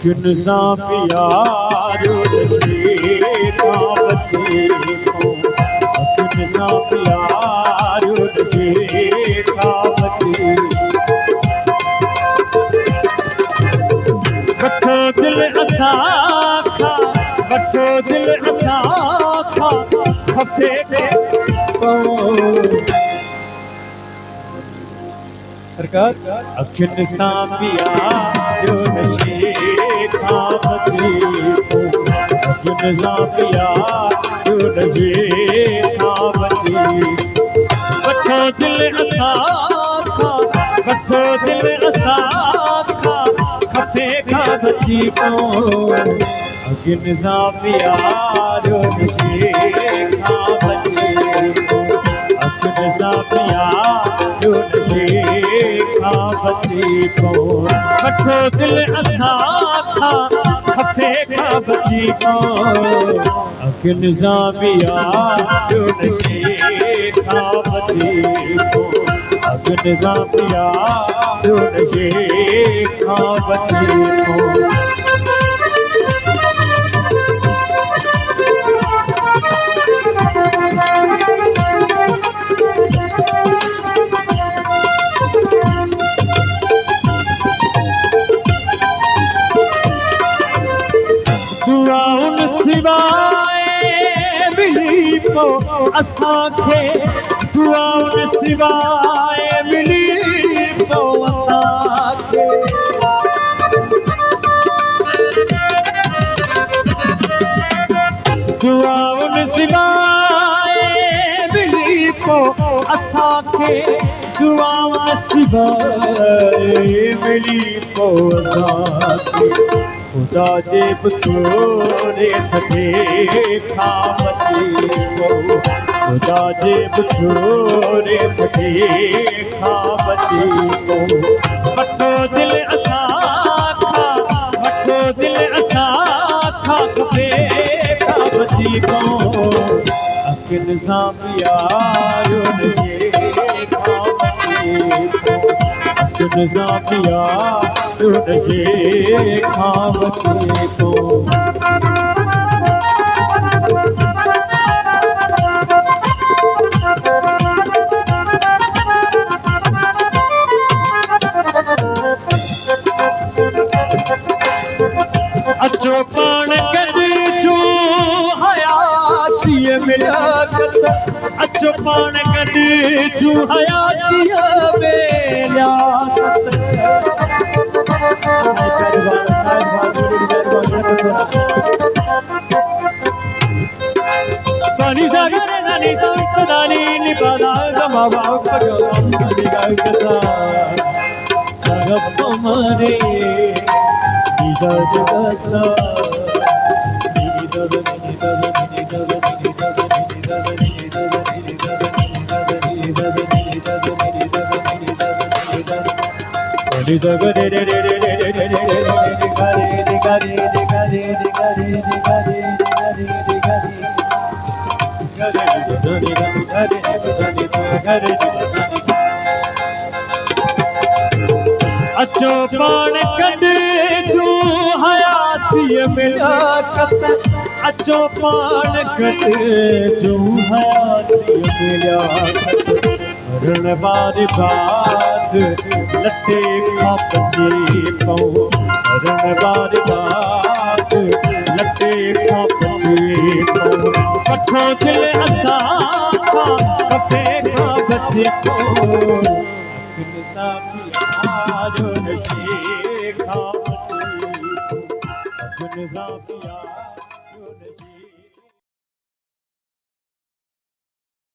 अखियुनि सां प्यारो नशे खां बचे थो अखियुनि सां प्यारो नशे खां बचे वठो दिलि असां खां वठो दिलि असां खां खपे सरकार अखियुनि सां प्यारो नशे खां बचे थो अखियुनि सां प्यारो नशे खां बचे वठो दिलि असां खां वठो दिलि असां खां खपे खां बची पओ अखियुनि सां प्यारो नशे खां बचे थो अखियुनि सां प्यारो नशे खां बची पओ वठो दिलि असां खां खपे खां बची पओ अखियुनि सां प्यारो नशे खां बची पओ अखियुनि सां प्यारो नशे खां बची पओ दुआउनि सिवाय मिली पो असांखे दुआउनि सिवाय मिली पो असांखे दुआउनि सिवाय मिली पो असांखे दुआउनि सिवाय मिली पो असांखे खुदा जे बतौरे थके खां बची पओ खुदा जे बतौरे थके खां बची पओ वठो दिलि असां खां वठो दिलि असां खां खपे खां बची पओ अखियुनि सां प्यारो नशे खां बची पओ अखियुनि सां प्यारो नशे खां बची पओ अचो पाण गॾिजूं हयातीअ में लियाकत अचो पाण गॾिजूं हयातीअ में लियाकत पानी सागर नानी संसदानी निपादा गमावा पगम निगाकता सरब तुम्हारे निदर जगसा निदर अचो पाण गॾिजूं हयातीअ में लियाकत अचो पाण गॾिजूं हयातीअ में लियाकत मरण वारी बात लटे खां बची पओ मरण वारी बात लटे खां बची पओ वठो दिलि असां खां खपे खां बची पओ अखियुनि सां प्यारो नशे खां बची पओ अखियुनि सां प्यारो